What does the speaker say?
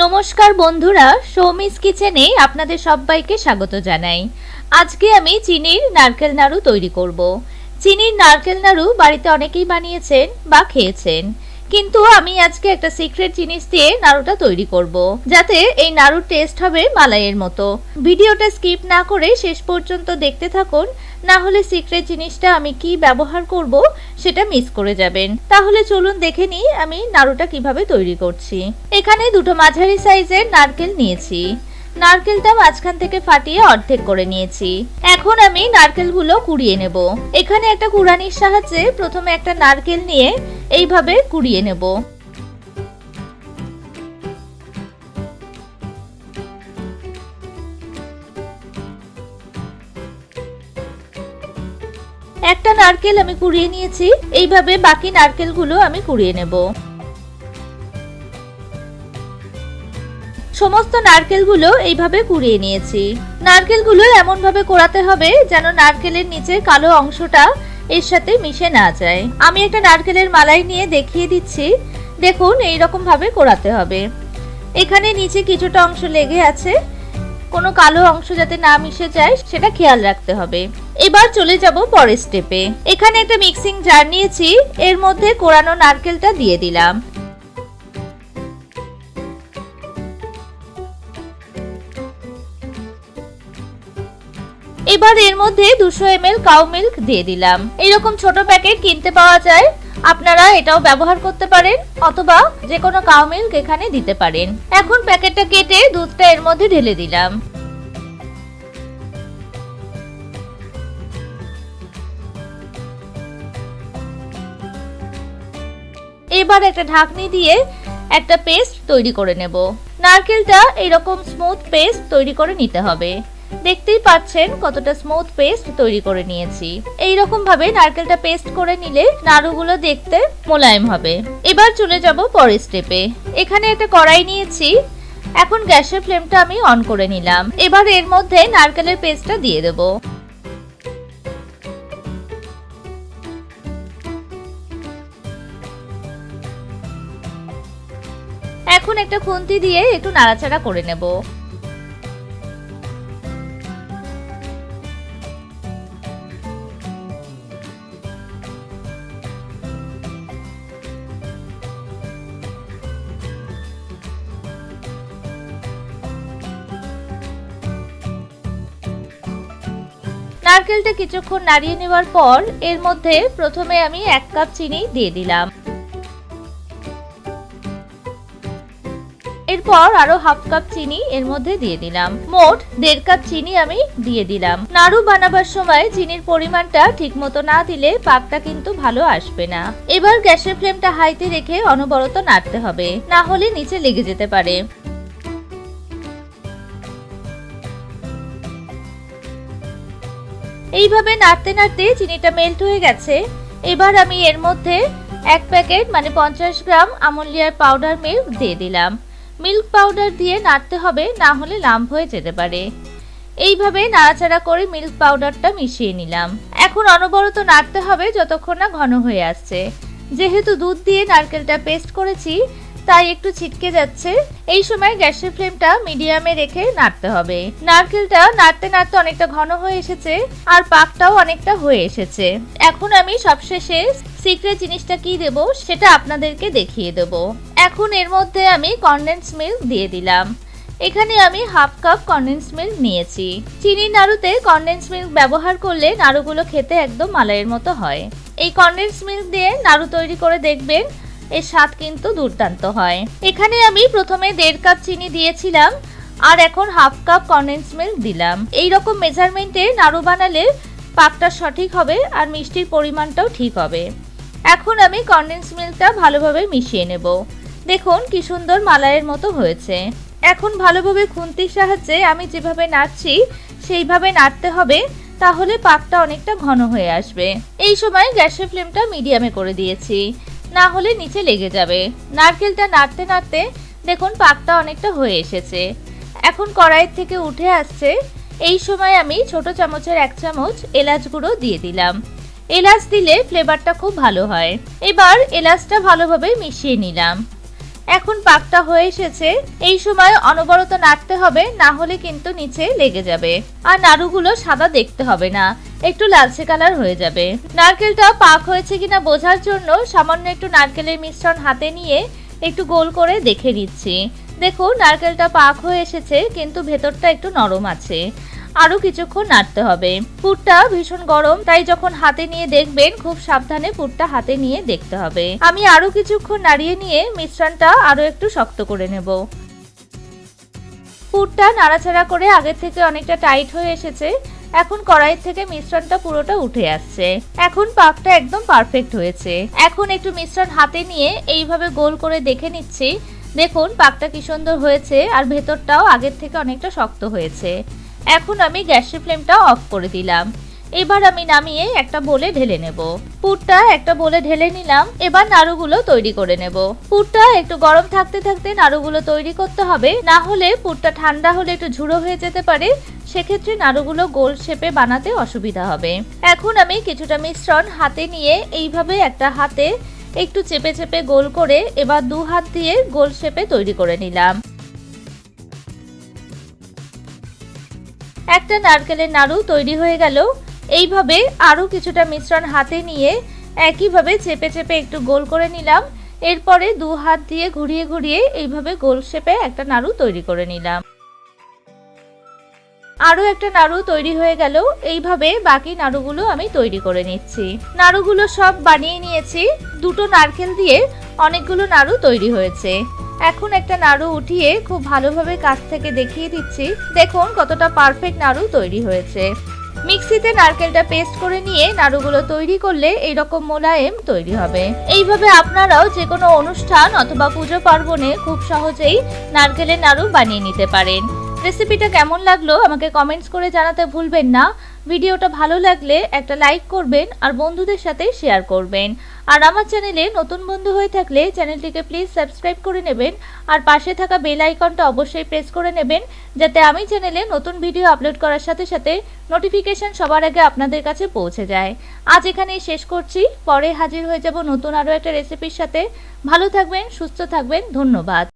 নমস্কার বন্ধুরা, সৌমিস কিচেনে আপনাদের সবাইকে স্বাগত জানাই। আজকে আমি চিনির নারকেল নাড়ু তৈরি করব। চিনির নারকেল নাড়ু বাড়িতে অনেকেই বানিয়েছেন বা খেয়েছেন, কিন্তু আমি আজকে একটা সিক্রেট জিনিস দিয়ে নাড়ুটা তৈরি করব, যাতে এই নাড়ুর টেস্ট হবে মালাইয়ের মতো। ভিডিওটা স্কিপ না করে শেষ পর্যন্ত দেখতে থাকুন, না হলে সিক্রেট জিনিসটা আমি কি ব্যবহার করব সেটা মিস করে যাবেন। তাহলে চলুন দেখে নিই আমি নাড়ুটা কিভাবে তৈরি করছি। এখানে দুটো মাঝারি সাইজের নারকেল নিয়েছি। নারকেলটা মাঝখান থেকে ফাটিয়ে অর্ধেক করে নিয়েছি। এখন আমি নারকেলগুলো কুড়িয়ে নেব। এখানে একটা কুড়ানির সাহায্যে প্রথমে একটা নারকেল নিয়ে এইভাবে কুড়িয়ে নেব। একটা নারকেল আমি কুড়িয়ে নিয়েছি, এইভাবে বাকি নারকেলগুলো আমি কুড়িয়ে নেব। সমস্ত নারকেলগুলো এইভাবে কুড়িয়ে নিয়েছি। নারকেলগুলো এমন ভাবে কোড়াতে হবে যেন নারকেলের নিচের কালো অংশটা এর সাথে মিশে না যায়। আমি একটা নারকেলের মালাই নিয়ে দেখিয়ে দিচ্ছি। দেখুন, এইরকম ভাবে কোড়াতে হবে। এখানে নিচে কিছুটা অংশ লেগে আছে, কোনো কালো অংশ যাতে না মিশে যায় সেটা খেয়াল রাখতে হবে। এবার চলে যাব পরের স্টেপে। এখানে একটা মিক্সিং জার নিয়েছি, এর মধ্যে কোড়ানো নারকেলটা দিয়ে দিলাম। এবার এর মধ্যে 200 ml কাউ মিল্ক দিয়ে দিলাম। এইরকম ছোট প্যাকেট কিনতে পাওয়া যায়, আপনারা এটাও ব্যবহার করতে পারেন, অথবা যে কোনো কাউ মিল্ক এখানে দিতে পারেন। এখন প্যাকেটটা কেটে দুধটা এর মধ্যে ঢেলে দিলাম। এবার একটা ঢাকনি দিয়ে একটা পেস্ট তৈরি করে নেব। নারকেলটা এরকম স্মুথ পেস্ট তৈরি করে নিতে হবে। দেখতেই পাচ্ছেন কতটা স্মুথ পেস্ট তৈরি করে নিয়েছি। এইরকম ভাবে নারকেলটা পেস্ট করে নিলে নাড়ুগুলো দেখতে মোলায়েম হবে। এবার চলে যাব পরের স্টেপে। এখানে একটা কড়াই নিয়েছি, এখন গ্যাসের ফ্লেমটা আমি অন করে নিলাম। এবার এর মধ্যে নারকেলের পেস্টটা দিয়ে দেব। এখন একটা খুন্তি দিয়ে একটু নাড়াচাড়া করে নেব। নারকেলটা কিছুক্ষণ নাড়িয়ে নেওয়ার পর এর মধ্যে প্রথমে আমি 1 কাপ চিনি দিয়ে দিলাম। এরপর আরো হাফ কাপ চিনি এর মধ্যে দিয়ে দিলাম। মোট 1.5 কাপ চিনি আমি দিয়ে দিলাম। নাড়ু বানাবার সময় চিনির পরিমাণটা ঠিকমতো না দিলে পাকটা কিন্তু ভালো আসবে না। এবার গ্যাসের ফ্লেমটা হাইতে রেখে অনবরত নাড়তে হবে, না হলে নিচে লেগে যেতে পারে। এইভাবে নাড়তে নাড়তে চিনিটা মেল্ট হয়ে গেছে। এবার আমি এর মধ্যে 1 প্যাকেট মানে 50 গ্রাম আমুলিয়ার পাউডার মিল্ক দিয়ে দিলাম। মিল্ক পাউডার দিয়ে নাড়তে হবে, না হলে লাম্প হয়ে যেতে পারে। এইভাবে নাড়াচাড়া করে মিল্ক পাউডারটা মিশিয়ে নিলাম। এখন অনবরত নাড়তে হবে যতক্ষণ না ঘন হয়ে আসছে। যেহেতু দুধ দিয়ে নারকেলটা পেস্ট করেছি, তাই একটু ছিটকে যাচ্ছে। এই সময় গ্যাসের ফ্লেমটা মিডিয়ামে রেখে নাড়তে হবে। নারকেলটা নাড়তে নাড়তে অনেকটা ঘন হয়ে এসেছে, আর পাকটাও অনেকটা হয়ে এসেছে। এখন আমি সবশেষে সিক্রেট জিনিসটা কি দেব সেটা আপনাদেরকে দেখিয়ে দেব। এখন এর মধ্যে আমি কনডেন্স মিল্ক দিয়ে দিলাম। এখানে আমি হাফ কাপ কনডেন্স মিল্ক নিয়েছি। চিনির নাড়ুতে কনডেন্স মিল্ক ব্যবহার করলে নাড়ুগুলো খেতে একদম মালাইয়ের মতো হয়। এই কনডেন্স মিল্ক দিয়ে নাড়ু তৈরি করে দেখবেন, এর স্বাদ কিন্তু দুর্দান্ত হয়। এখানে আমি প্রথমে 1.5 কাপ চিনি দিয়েছিলাম, আর এখন হাফ কাপ কনডেন্স মিল্ক দিলাম। এইরকম মেজারমেন্টে নাড়ু বানালে পাকটা সঠিক হবে, আর মিষ্টির পরিমাণটাও ঠিক হবে। এখন আমি কনডেন্স মিল্কটা ভালোভাবে মিশিয়ে নেব। দেখুন কি সুন্দর মালাইয়ের মতো হয়েছে। এখন ভালোভাবে খুন্তির সাহায্যে আমি যেভাবে নাড়ছি সেইভাবে নাড়তে হবে, তাহলে পাকটা অনেকটা ঘন হয়ে আসবে। এই সময় গ্যাসের ফ্লেমটা মিডিয়ামে করে দিয়েছি, না হলে নিচে লেগে যাবে। নারকেলটা নাড়তে নাড়তে দেখুন পাকটা অনেকটা হয়ে এসেছে। এখন কড়াইয়ের থেকে উঠে আসছে। এই সময় আমি ছোট চামচের 1 চামচ এলাচ গুঁড়ো দিয়ে দিলাম। এলাচ দিলে ফ্লেভারটা খুব ভালো হয়। এবার এলাচটা ভালোভাবে মিশিয়ে নিলাম। এখন পাকটা হয়ে এসেছে। এই সময় অনবরত নাড়তে হবে, না হলে কিন্তু নিচে লেগে যাবে। আর নাড়ুগুলো সাদা দেখতে হবে না, একটু লালচে কালার হয়ে যাবে। নারকেলটা পাক হয়েছে কিনা বোঝার জন্য সামান্য একটু নারকেলের মিশ্রণ হাতে নিয়ে একটু গোল করে দেখে নিচ্ছি। দেখুন নারকেলটা পাক হয়ে এসেছে, কিন্তু ভেতরটা একটু নরম আছে। আরো কিছুক্ষণ নাড়তে হবে। পুরটা ভীষণ গরম, তাই যখন হাতে নিয়ে দেখবেন খুব সাবধানে পুরটা হাতে নিয়ে দেখতে হবে। আমি আরো কিছুক্ষণ নাড়িয়ে নিয়ে মিশ্রণটা আরো একটু শক্ত করে নেব। পুরটা নাড়াচাড়া করে আগের থেকে অনেকটা টাইট হয়ে এসেছে। এখন কড়াই থেকে মিশ্রণটা পুরোটা উঠে আসছে। এখন পাকটা একদম পারফেক্ট হয়েছে। এখন একটু মিশ্রণ হাতে নিয়ে এইভাবে গোল করে দেখে নিচ্ছি। দেখুন পাকটা কি সুন্দর হয়েছে, আর ভেতরটাও আগের থেকে অনেকটা শক্ত হয়েছে। এখন আমি গ্যাসের ফ্লেমটা অফ করে দিলাম। এবার আমি নামিয়ে একটা বোলে ঢেলে নেব। পুরটা একটা বোলে ঢেলে নিলাম। এবার নাড়ুগুলো তৈরি করে নেব। পুরটা একটু গরম থাকতে থাকতে নাড়ুগুলো তৈরি করতে হবে, না হলে পুরটা ঠান্ডা হলে একটু ঝুড়ো হয়ে যেতে পারে। সেক্ষেত্রে নাড়ুগুলো গোল শেপে বানাতে অসুবিধা হবে। এখন আমি কিছুটা মিশ্রণ হাতে নিয়ে এইভাবে একটা হাতে একটু চেপে চেপে গোল করে এবার দু হাত দিয়ে গোল শেপে তৈরি করে নিলাম। একটা নারকেলের নাড়ু তৈরি হয়ে গেল। এইভাবে আরো কিছুটা মিশ্রণ হাতে নিয়ে একইভাবে চেপে চেপে একটু গোল করে নিলাম। এরপরে দু হাত দিয়ে ঘুরিয়ে ঘুরিয়ে এইভাবে গোল শেপে একটা নাড়ু তৈরি করে নিলাম। আরো একটা নাড়ু তৈরি হয়ে গেল। এইভাবে বাকি নাড়ুগুলো আমি তৈরি করে নিচ্ছি। নাড়ুগুলো সব বানিয়ে নিয়েছি। দুটো নারকেল দিয়ে অনেকগুলো নাড়ু তৈরি হয়েছে। এখন একটা নাড়ু উঠিয়ে খুব ভালোভাবে কাছ থেকে দেখিয়ে দিচ্ছি। দেখুন কতটা পারফেক্ট নাড়ু তৈরি হয়েছে। মিক্সিতে নারকেলটা পেস্ট করে নিয়ে নাড়ুগুলো তৈরি করলে এইরকম মোলায়েম তৈরি হবে। এইভাবে আপনারাও যে কোনো অনুষ্ঠান অথবা পুজো পার্বণে খুব সহজেই নারকেলের নাড়ু বানিয়ে নিতে পারেন। রেসিপিটা কেমন লাগলো আমাকে কমেন্টস করে জানাতে ভুলবেন না। ভিডিওটা ভালো লাগলে একটা লাইক করবেন আর বন্ধুদের সাথে শেয়ার করবেন। আর আমার চ্যানেলে নতুন বন্ধু হয়ে থাকলে চ্যানেলটিকে প্লিজ সাবস্ক্রাইব করে নেবেন। আর পাশে থাকা বেল আইকনটা অবশ্যই প্রেস করে নেবেন, যাতে আমি চ্যানেলে নতুন ভিডিও আপলোড করার সাথে সাথে নোটিফিকেশন সবার আগে আপনাদের কাছে পৌঁছে যায়। আজ এখানেই শেষ করছি। পরে হাজির হয়ে যাব নতুন আরও একটা রেসিপির সাথে। ভালো থাকবেন, সুস্থ থাকবেন। ধন্যবাদ।